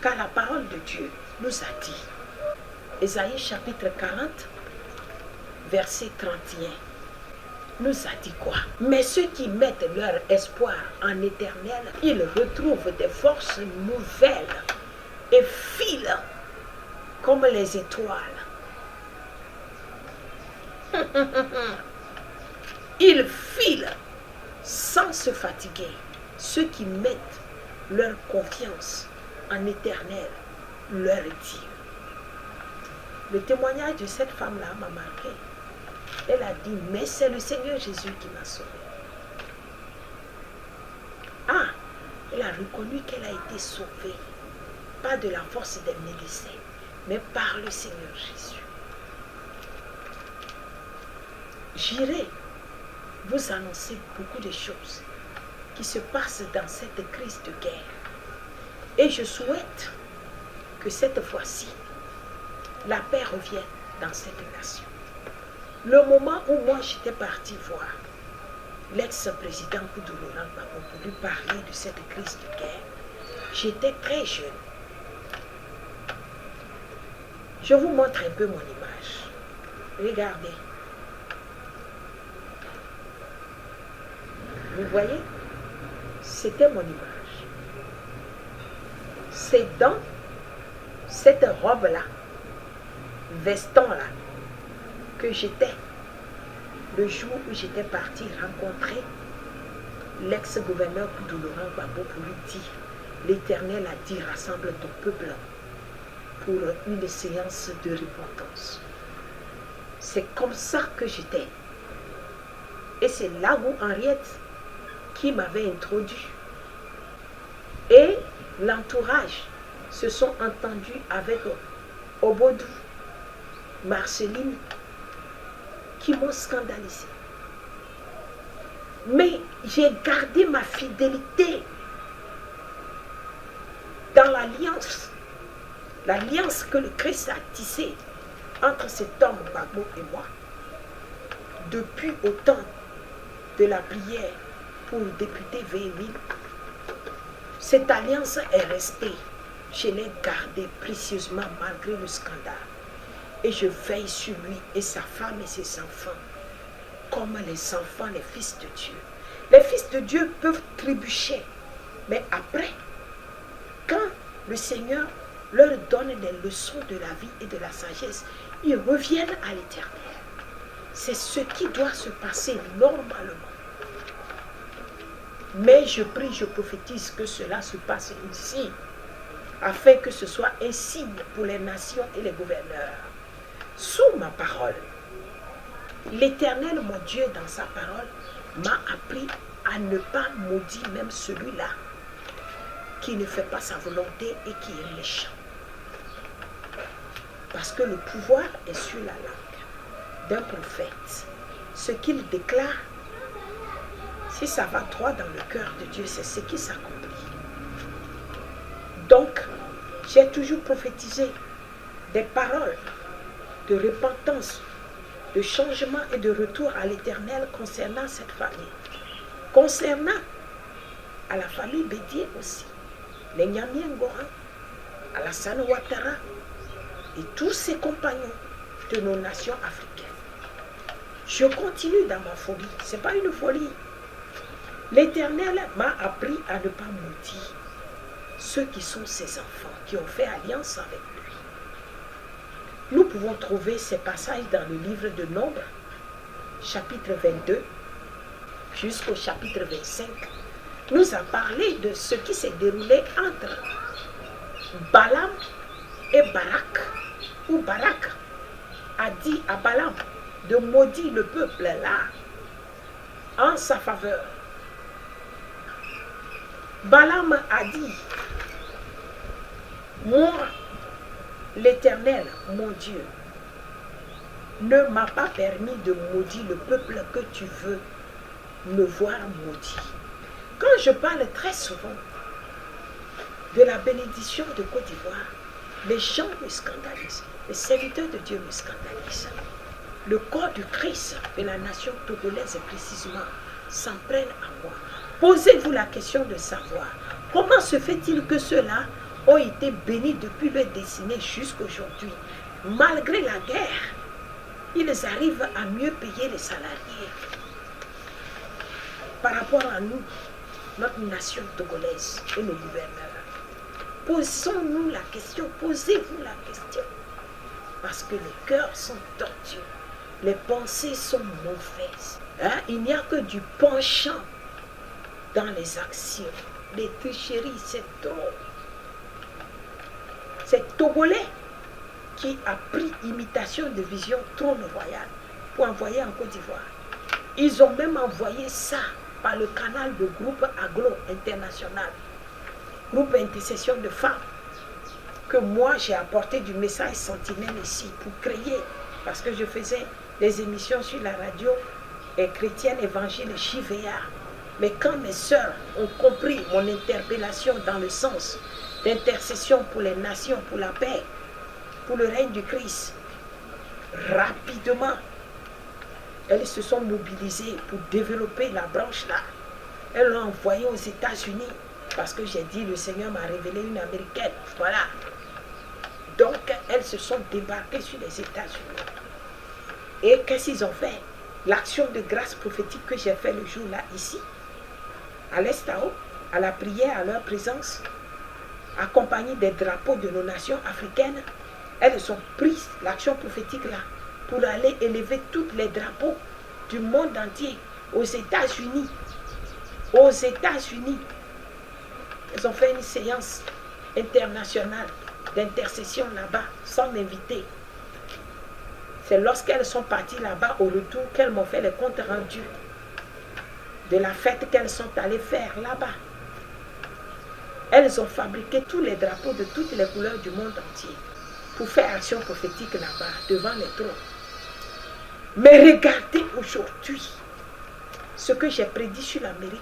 Car la parole de Dieu nous a dit, Ésaïe chapitre 40, verset 31, nous a dit quoi? Mais ceux qui mettent leur espoir en éternel, ils retrouvent des forces nouvelles et filent comme les étoiles. Ils filent sans se fatiguer. Ceux qui mettent leur confiance en éternel, leur Dieu. Le témoignage de cette femme-là m'a marqué. Elle a dit, mais c'est le Seigneur Jésus qui m'a sauvée. Ah, elle a reconnu qu'elle a été sauvée, pas de la force des médecins, mais par le Seigneur Jésus. J'irai vous annoncer beaucoup de choses qui se passent dans cette crise de guerre. Et je souhaite que cette fois-ci, la paix revienne dans cette nation. Le moment où moi j'étais partie voir l'ex-président Koudou Laurent Gbagbo pour lui parler de cette crise de guerre, j'étais très jeune. Je vous montre un peu mon image. Regardez. Vous voyez? C'était mon image. C'est dans cette robe-là, veston-là, que j'étais le jour où j'étais partie rencontrer l'ex-gouverneur Koudou Laurent Gbagbo pour lui dire, l'Éternel a dit, rassemble ton peuple pour une séance de repentance. C'est comme ça que j'étais. Et c'est là où Henriette, qui m'avait introduit, et l'entourage se sont entendus avec Obodou, Marceline, qui m'ont scandalisé. Mais j'ai gardé ma fidélité dans l'alliance que le Christ a tissée entre cet homme Gbagbo et moi, depuis au temps de la prière pour député V1000. Cette alliance est restée. Je l'ai gardée précieusement malgré le scandale. Et je veille sur lui et sa femme et ses enfants comme les enfants, les fils de Dieu. Les fils de Dieu peuvent trébucher, mais après, quand le Seigneur leur donne des leçons de la vie et de la sagesse, ils reviennent à l'Éternel. C'est ce qui doit se passer normalement. Mais je prie, je prophétise que cela se passe ici, afin que ce soit un signe pour les nations et les gouverneurs. Sous ma parole, l'Éternel, mon Dieu, dans sa parole, m'a appris à ne pas maudire même celui-là qui ne fait pas sa volonté et qui est méchant. Parce que le pouvoir est sur la langue d'un prophète. Ce qu'il déclare, si ça va droit dans le cœur de Dieu, c'est ce qui s'accomplit. Donc, j'ai toujours prophétisé des paroles de repentance, de changement et de retour à l'Éternel concernant cette famille. Concernant à la famille Bédié aussi, les Nyamien Goran, Alassane Ouattara et tous ses compagnons de nos nations africaines. Je continue dans ma folie. Ce n'est pas une folie. L'Éternel m'a appris à ne pas maudire ceux qui sont ses enfants, qui ont fait alliance avec lui. Nous pouvons trouver ces passages dans le livre de Nombres, chapitre 22, jusqu'au chapitre 25. Nous a parlé de ce qui s'est déroulé entre Balaam et Barak, où Barak a dit à Balaam de maudire le peuple là en sa faveur. Balaam a dit, moi, l'Éternel, mon Dieu, ne m'a pas permis de maudire le peuple que tu veux me voir maudit. Quand je parle très souvent de la bénédiction de Côte d'Ivoire, les gens me scandalisent, les serviteurs de Dieu me scandalisent. Le corps du Christ de la nation togolaise précisément s'en prennent à moi. Posez-vous la question de savoir comment se fait-il que ceux-là ont été bénis depuis leur destinée jusqu'à aujourd'hui. Malgré la guerre, ils arrivent à mieux payer les salariés par rapport à nous, notre nation togolaise et nos gouverneurs. Posons-nous la question, posez-vous la question. Parce que les cœurs sont tortus, les pensées sont mauvaises. Hein? Il n'y a que du penchant dans les actions. Les tricheries, c'est trop. C'est Togolais qui a pris imitation de vision trône royal pour envoyer en Côte d'Ivoire. Ils ont même envoyé ça par le canal de groupe Aglo International, groupe intercession de femmes, que moi j'ai apporté du message sentinelle ici pour créer, parce que je faisais des émissions sur la radio chrétienne évangile JVA. Mais quand mes sœurs ont compris mon interpellation dans le sens d'intercession pour les nations, pour la paix, pour le règne du Christ, rapidement, elles se sont mobilisées pour développer la branche là. Elles l'ont envoyée aux États-Unis parce que j'ai dit, le Seigneur m'a révélé une américaine. Voilà. Donc, elles se sont débarquées sur les États-Unis. Et qu'est-ce qu'ils ont fait? L'action de grâce prophétique que j'ai fait le jour là, ici, à l'Estao, à la prière, à leur présence, accompagnée des drapeaux de nos nations africaines, elles ont pris l'action prophétique là pour aller élever tous les drapeaux du monde entier aux États-Unis. Aux États-Unis, elles ont fait une séance internationale d'intercession là-bas sans m'inviter. C'est lorsqu'elles sont parties là-bas au retour qu'elles m'ont fait les comptes rendus de la fête qu'elles sont allées faire là-bas. Elles ont fabriqué tous les drapeaux de toutes les couleurs du monde entier pour faire action prophétique là-bas, devant les trônes. Mais regardez aujourd'hui ce que j'ai prédit sur l'Amérique.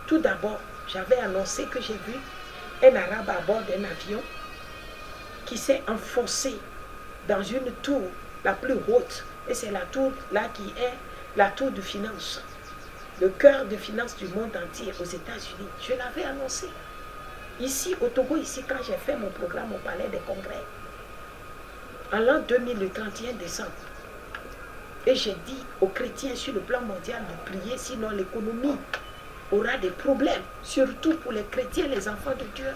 Tout d'abord, j'avais annoncé que j'ai vu un arabe à bord d'un avion qui s'est enfoncé dans une tour la plus haute. Et c'est la tour là qui est la tour de finance. Le cœur de finance du monde entier aux États-Unis. Je l'avais annoncé. Ici, au Togo, ici, quand j'ai fait mon programme au Palais des Congrès, en l'an 2000, le 31 décembre, et j'ai dit aux chrétiens sur le plan mondial de prier, sinon l'économie aura des problèmes, surtout pour les chrétiens, les enfants de Dieu.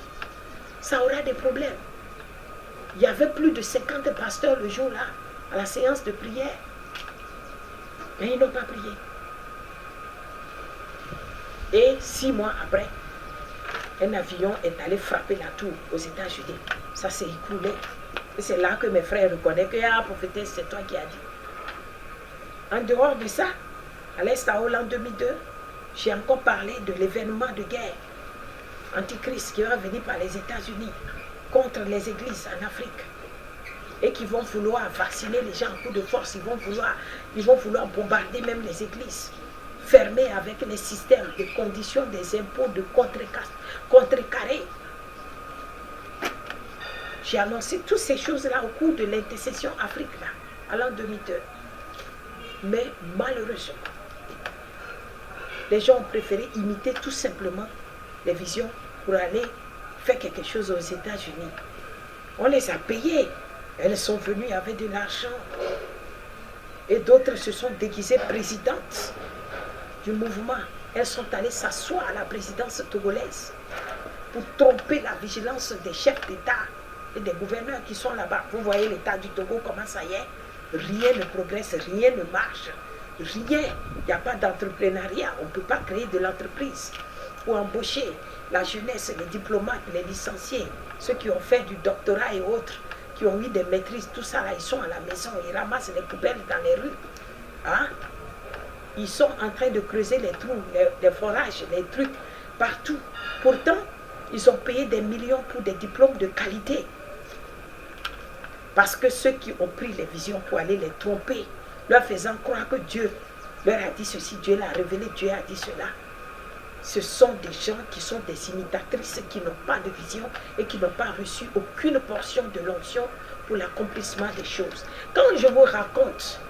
Ça aura des problèmes. Il y avait plus de 50 pasteurs le jour-là, à la séance de prière. Mais ils n'ont pas prié. Et 6 mois après, un avion est allé frapper la tour aux États-Unis. Ça s'est écroulé. Et c'est là que mes frères reconnaissent que prophétesse, c'est toi qui as dit. En dehors de ça, à l'Estao, l'an 2002, j'ai encore parlé de l'événement de guerre antichrist qui va venir par les États-Unis contre les églises en Afrique et qui vont vouloir vacciner les gens en coup de force. Ils vont vouloir bombarder même les églises, fermer avec les systèmes de conditions des impôts de contrecarrer. J'ai annoncé toutes ces choses-là au cours de l'intercession Afrique, là, à l'an 2002. Mais malheureusement, les gens ont préféré imiter tout simplement les visions pour aller faire quelque chose aux États-Unis. On les a payés. Elles sont venues avec de l'argent. Et d'autres se sont déguisées présidentes du mouvement. Elles sont allées s'asseoir à la présidence togolaise pour tromper la vigilance des chefs d'État et des gouverneurs qui sont là-bas. Vous voyez l'état du Togo, comment ça y est. Rien ne progresse, rien ne marche. Rien. Il n'y a pas d'entrepreneuriat. On ne peut pas créer de l'entreprise pour embaucher la jeunesse, les diplomates, les licenciés, ceux qui ont fait du doctorat et autres, qui ont eu des maîtrises, tout ça là, ils sont à la maison, ils ramassent les poubelles dans les rues. Hein? Ils sont en train de creuser les trous, les forages, les trucs, partout. Pourtant, ils ont payé des millions pour des diplômes de qualité. Parce que ceux qui ont pris les visions pour aller les tromper, leur faisant croire que Dieu leur a dit ceci, Dieu l'a révélé, Dieu a dit cela. Ce sont des gens qui sont des imitatrices, qui n'ont pas de vision et qui n'ont pas reçu aucune portion de l'onction pour l'accomplissement des choses. Quand je vous raconte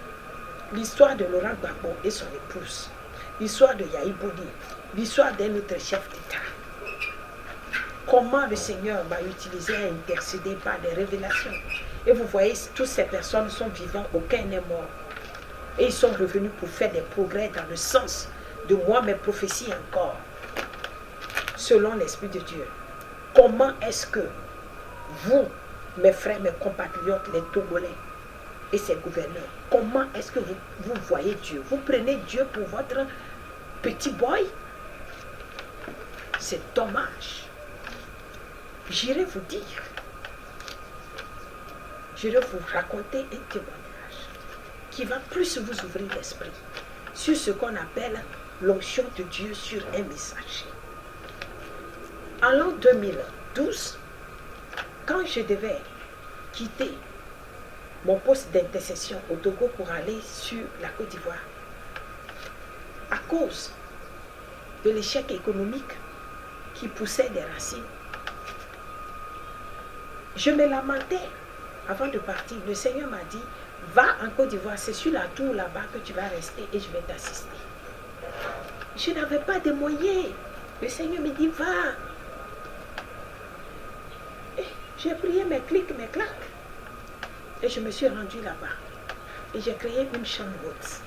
l'histoire de Laurent Gbagbo et son épouse, l'histoire de Yahi Boni, l'histoire d'un autre chef d'État, comment le Seigneur m'a utilisé à intercéder par des révélations. Et vous voyez, toutes ces personnes sont vivantes, aucun n'est mort. Et ils sont revenus pour faire des progrès dans le sens de moi, mes prophéties encore, selon l'Esprit de Dieu. Comment est-ce que vous, mes frères, mes compatriotes, les Togolais et ses gouverneurs, comment est-ce que vous voyez Dieu? Vous prenez Dieu pour votre petit boy? C'est dommage. J'irai vous dire, j'irai vous raconter un témoignage qui va plus vous ouvrir l'esprit sur ce qu'on appelle l'onction de Dieu sur un messager. En l'an 2012, quand je devais quitter mon poste d'intercession au Togo pour aller sur la Côte d'Ivoire, à cause de l'échec économique qui poussait des racines, je me lamentais avant de partir. Le Seigneur m'a dit, va en Côte d'Ivoire, c'est sur la tour là-bas que tu vas rester et je vais t'assister. Je n'avais pas de moyens. Le Seigneur me dit, va. J'ai prié mes clics, mes claques. Et je me suis rendue là-bas. Et j'ai créé une chambre haute.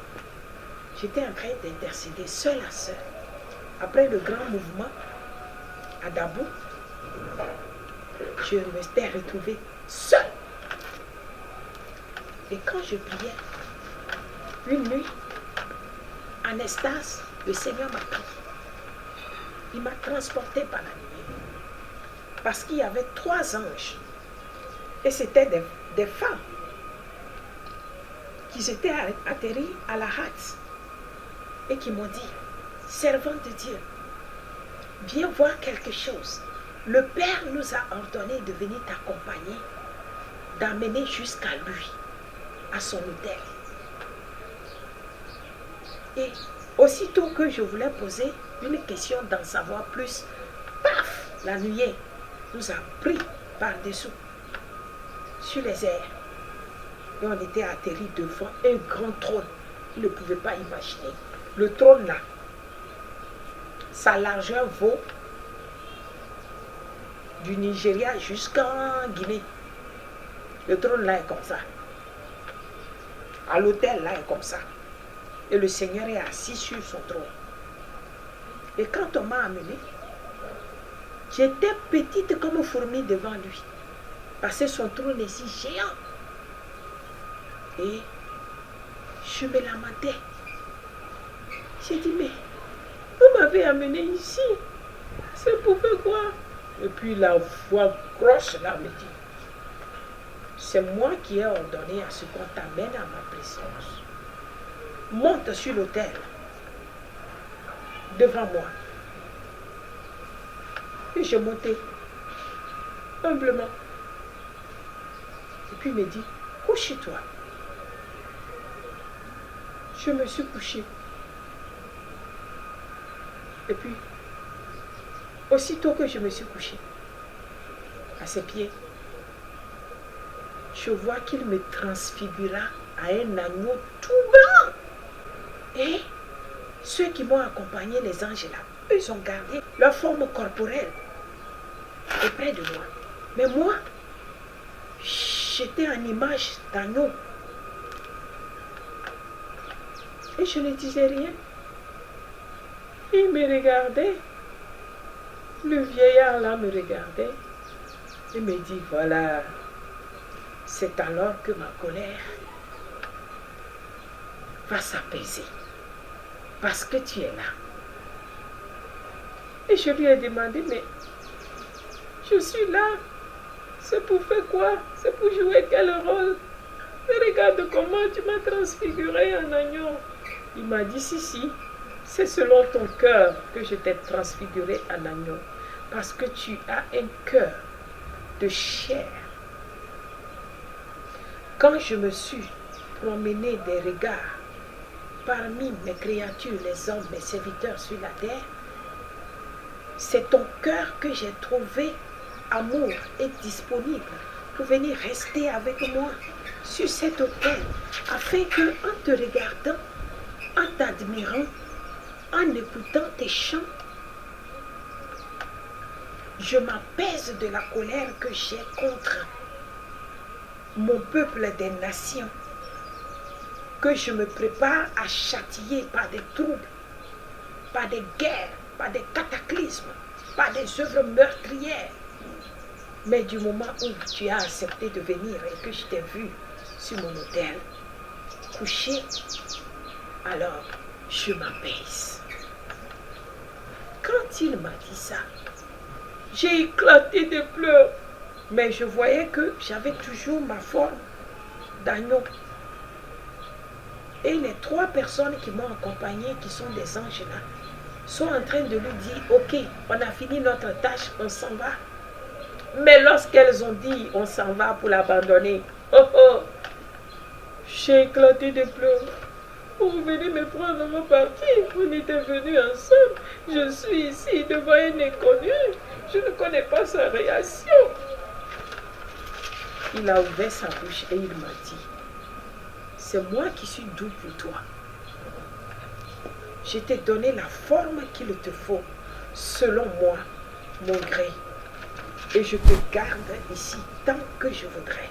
J'étais en train d'intercéder seul à seul. Après le grand mouvement à Dabou, je me suis retrouvée seule. Et quand je priais, une nuit, en extase, le Seigneur m'a pris. Il m'a transporté par la nuit. Parce qu'il y avait 3 anges. Et c'était des femmes qui étaient atterries à la hâte et qui m'ont dit, servante de Dieu, viens voir quelque chose. Le Père nous a ordonné de venir t'accompagner, d'amener jusqu'à lui, à son hôtel. Et aussitôt que je voulais poser une question d'en savoir plus, paf, la nuée nous a pris par-dessous, sur les airs. Et on était atterris devant un grand trône. Vous ne pouvez pas imaginer. Le trône là, sa largeur vaut du Nigeria jusqu'en Guinée. Le trône là est comme ça. À l'hôtel là est comme ça. Et le Seigneur est assis sur son trône. Et quand on m'a amené, j'étais petite comme une fourmi devant lui. Parce que son trône est si géant. Et je me lamentais. J'ai dit, mais vous m'avez amené ici. C'est pour faire quoi? Et puis la voix grosse là me dit, c'est moi qui ai ordonné à ce qu'on t'amène à ma présence. Monte sur l'autel devant moi. Et je montais humblement. Et puis il me dit, couche-toi. Je me suis couchée. Et puis, aussitôt que je me suis couchée, à ses pieds, je vois qu'il me transfigura à un agneau tout blanc. Et ceux qui m'ont accompagné, les anges là, eux, ils ont gardé leur forme corporelle auprès de moi. Mais moi, j'étais en image d'agneau. Et je ne disais rien. Il me regardait. Le vieillard là me regardait. Il me dit, voilà, c'est alors que ma colère va s'apaiser. Parce que tu es là. Et je lui ai demandé, mais je suis là. C'est pour faire quoi? C'est pour jouer quel rôle? Mais regarde comment tu m'as transfiguré en agneau. Il m'a dit, si, c'est selon ton cœur que je t'ai transfiguré en agneau. Parce que tu as un cœur de chair. Quand je me suis promené des regards parmi mes créatures, les hommes, mes serviteurs sur la terre, c'est ton cœur que j'ai trouvé amour et disponible pour venir rester avec moi sur cet autel, afin que, en te regardant, en t'admirant, en écoutant tes chants, je m'apaise de la colère que j'ai contre mon peuple des nations, que je me prépare à châtier par des troubles, par des guerres, par des cataclysmes, par des œuvres meurtrières. Mais du moment où tu as accepté de venir et que je t'ai vu sur mon autel, couché, alors je m'apaise. Quand il m'a dit ça, j'ai éclaté de pleurs, mais je voyais que j'avais toujours ma forme d'agneau. Et les 3 personnes qui m'ont accompagné, qui sont des anges là, sont en train de lui dire, ok, on a fini notre tâche, on s'en va. Mais lorsqu'elles ont dit, on s'en va pour l'abandonner, oh oh, j'ai éclaté de pleurs. Vous venez me prendre mon parti, on était venus ensemble. Je suis ici devant un inconnu, je ne connais pas sa réaction. Il a ouvert sa bouche et il m'a dit, c'est moi qui suis doux pour toi. Je t'ai donné la forme qu'il te faut, selon moi, mon gré. Et je te garde ici tant que je voudrais.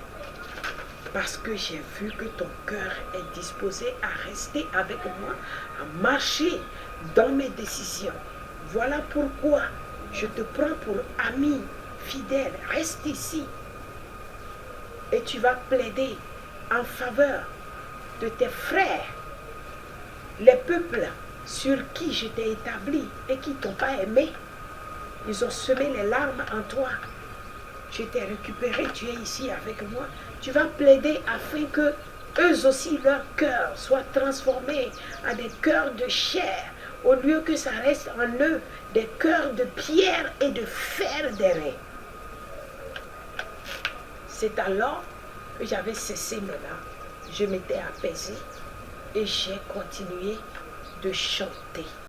Parce que j'ai vu que ton cœur est disposé à rester avec moi, à marcher dans mes décisions. Voilà pourquoi je te prends pour ami fidèle. Reste ici. Et tu vas plaider en faveur de tes frères, les peuples sur qui je t'ai établi et qui ne t'ont pas aimé. Ils ont semé les larmes en toi. Je t'ai récupéré, tu es ici avec moi. Tu vas plaider afin que eux aussi, leur cœur soit transformé en des cœurs de chair, au lieu que ça reste en eux des cœurs de pierre et de fer d'airain. C'est alors que j'avais cessé mes larmes. Je m'étais apaisée et j'ai continué de chanter.